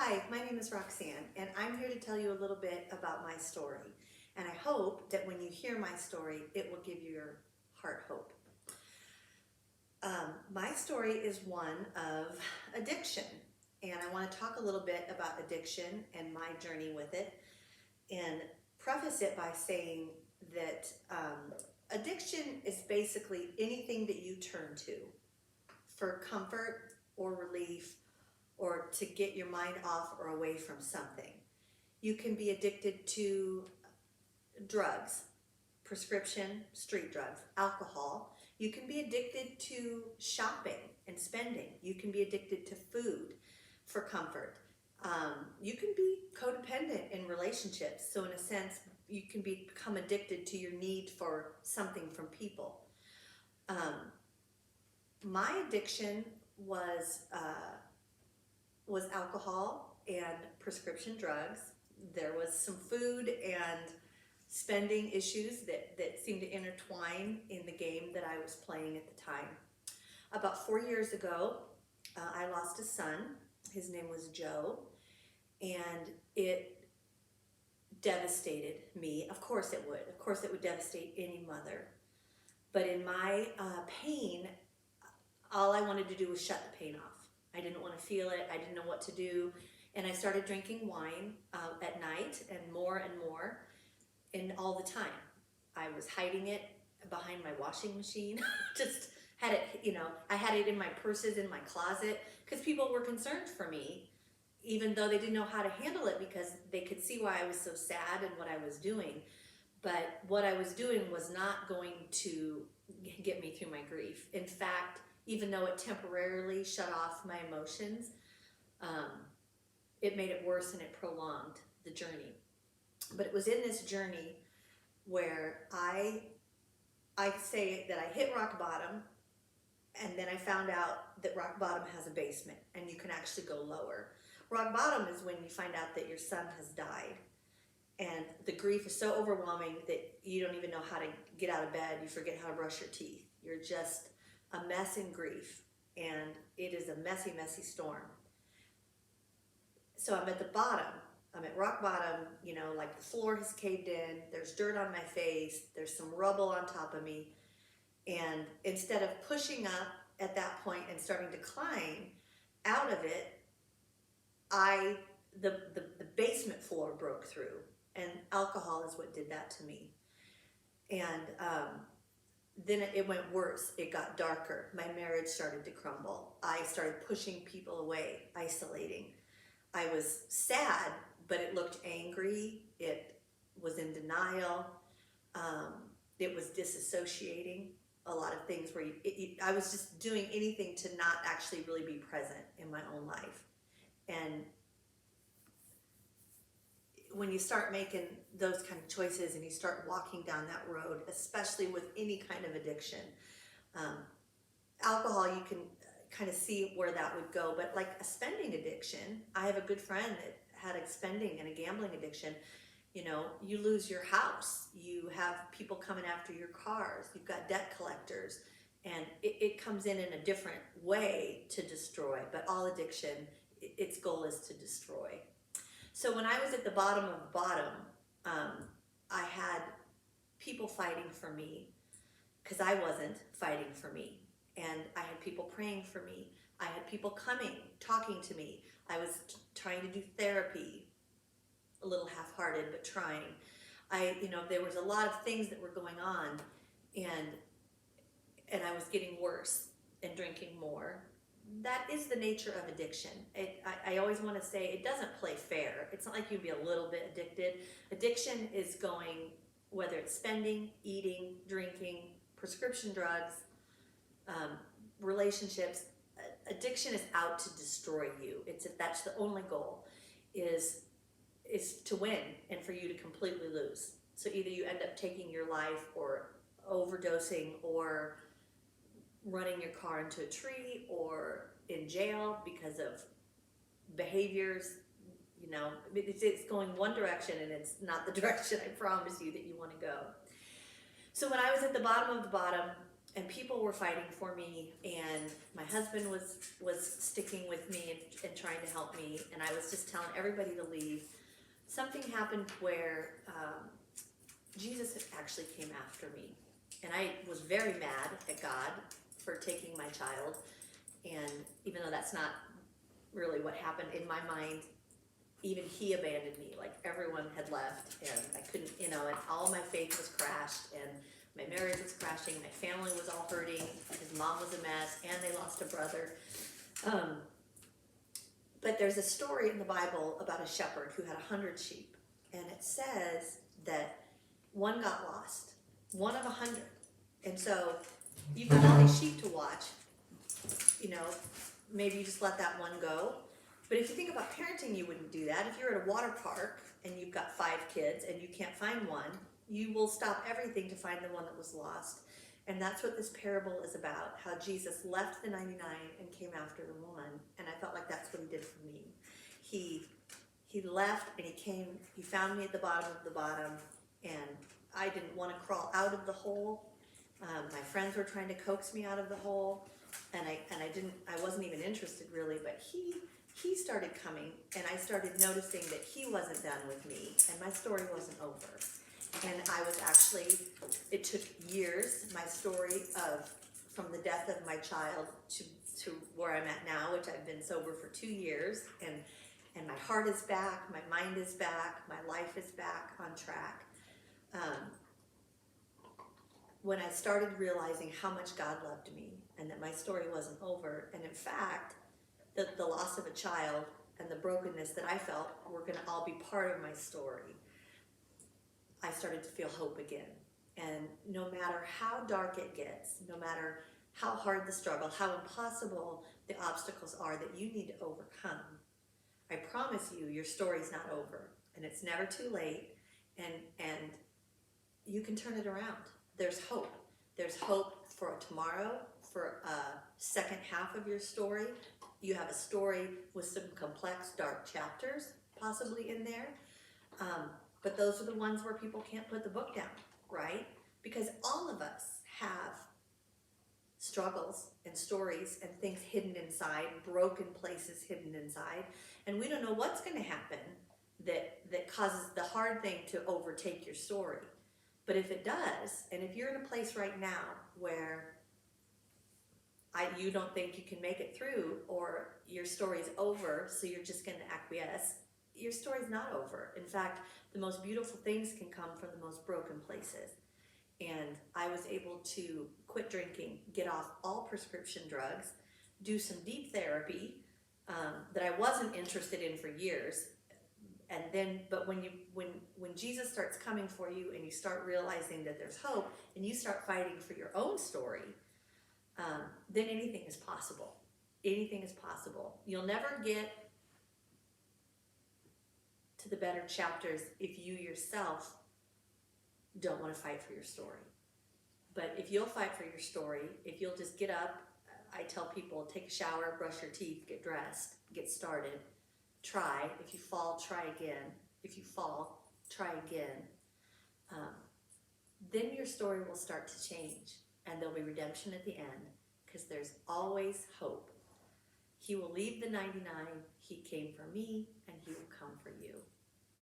Hi, my name is Roxanne, and I'm here to tell you a little bit about my story. And I hope that when you hear my story, it will give your heart hope. My story is one of addiction, and I want to talk a little bit about addiction and my journey with it, and preface it by saying that addiction is basically anything that you turn to for comfort or relief or to get your mind off or away from something. You can be addicted to drugs, prescription, street drugs, alcohol. You can be addicted to shopping and spending. You can be addicted to food for comfort. You can be codependent in relationships. So in a sense, you can become addicted to your need for something from people. My addiction was alcohol and prescription drugs. There was some food and spending issues that seemed to intertwine in the game that I was playing at the time. About 4 years ago, I lost a son. His name was Joe, and it devastated me. Of course it would. Of course it would devastate any mother. But in my pain, all I wanted to do was shut the pain off. I didn't want to feel it. I didn't know what to do. And I started drinking wine at night and more and all the time. I was hiding it behind my washing machine. Just had it, I had it in my purses, in my closet, because people were concerned for me, even though they didn't know how to handle it because they could see why I was so sad and what I was doing. But what I was doing was not going to get me through my grief. In fact, even though it temporarily shut off my emotions, it made it worse and it prolonged the journey. But it was in this journey where I say that I hit rock bottom, and then I found out that rock bottom has a basement and you can actually go lower. Rock bottom is when you find out that your son has died, and the grief is so overwhelming that you don't even know how to get out of bed. You forget how to brush your teeth. You're just a mess in grief, and it is a messy, messy storm. So I'm at the bottom. I'm at rock bottom, like the floor has caved in, there's dirt on my face, there's some rubble on top of me. And instead of pushing up at that point and starting to climb out of it, the basement floor broke through, and alcohol is what did that to me. And then it went worse. It got darker. My marriage started to crumble. I started pushing people away, isolating. I was sad, but it looked angry. It was in denial. It was disassociating. A lot of things where I was just doing anything to not actually really be present in my own life. And when you start making those kind of choices and you start walking down that road, especially with any kind of addiction, alcohol, you can kind of see where that would go. But like a spending addiction, I have a good friend that had a spending and a gambling addiction. You lose your house, you have people coming after your cars, you've got debt collectors, and it comes in a different way to destroy. But all addiction, its goal is to destroy. So when I was at the bottom of the bottom, I had people fighting for me because I wasn't fighting for me. And I had people praying for me. I had people coming, talking to me. I was trying to do therapy, a little half-hearted, but trying. There was a lot of things that were going on, and I was getting worse and drinking more. That is the nature of addiction. I always want to say it doesn't play fair. It's not like you'd be a little bit addicted. Addiction is going, whether it's spending, eating, drinking, prescription drugs, relationships. Addiction is out to destroy you. That's the only goal, is to win and for you to completely lose. So either you end up taking your life or overdosing or running your car into a tree or in jail because of behaviors. It's going one direction and it's not the direction I promise you that you want to go. So when I was at the bottom of the bottom, and people were fighting for me, and my husband was sticking with me and trying to help me, and I was just telling everybody to leave. Something happened where Jesus actually came after me, and I was very mad at God for taking my child. And even though that's not really what happened in my mind, even he abandoned me. Like, everyone had left, and I couldn't, and all my faith was crashed, and my marriage was crashing, my family was all hurting, his mom was a mess, and they lost a brother. But there's a story in the Bible about a shepherd who had 100 sheep, and it says that one got lost, one of 100. And so you've got all these sheep to watch, maybe you just let that one go. But if you think about parenting, you wouldn't do that. If you're at a water park and you've got 5 kids and you can't find one, you will stop everything to find the one that was lost. And that's what this parable is about, how Jesus left the 99 and came after the one. And I felt like that's what he did for me. He left and he found me at the bottom of the bottom, and I didn't want to crawl out of the hole. My friends were trying to coax me out of the hole, and I wasn't even interested really, but he started coming, and I started noticing that he wasn't done with me, and my story wasn't over. And I was actually, it took years, my story from the death of my child to where I'm at now, which I've been sober for 2 years, and my heart is back, my mind is back, my life is back on track. When I started realizing how much God loved me, and that my story wasn't over, and in fact, the loss of a child and the brokenness that I felt were going to all be part of my story, I started to feel hope again. And no matter how dark it gets, no matter how hard the struggle, how impossible the obstacles are that you need to overcome, I promise you, your story's not over, and it's never too late, and you can turn it around. There's hope. There's hope for a tomorrow, for a second half of your story. You have a story with some complex, dark chapters possibly in there. But those are the ones where people can't put the book down, right? Because all of us have struggles and stories and things hidden inside, broken places hidden inside, and we don't know what's going to happen that causes the hard thing to overtake your story. But if it does, and if you're in a place right now where you don't think you can make it through, or your story's over, so you're just going to acquiesce, your story's not over. In fact, the most beautiful things can come from the most broken places. And I was able to quit drinking, get off all prescription drugs, do some deep therapy that I wasn't interested in for years. And then, but when Jesus starts coming for you, and you start realizing that there's hope, and you start fighting for your own story, then anything is possible. Anything is possible. You'll never get to the better chapters if you yourself don't want to fight for your story. But if you'll fight for your story, if you'll just get up, I tell people, take a shower, brush your teeth, get dressed, get started, try. If you fall, try again. If you fall, try again. Then your story will start to change, and there'll be redemption at the end, because there's always hope. He will leave the 99. He came for me, and he will come for you.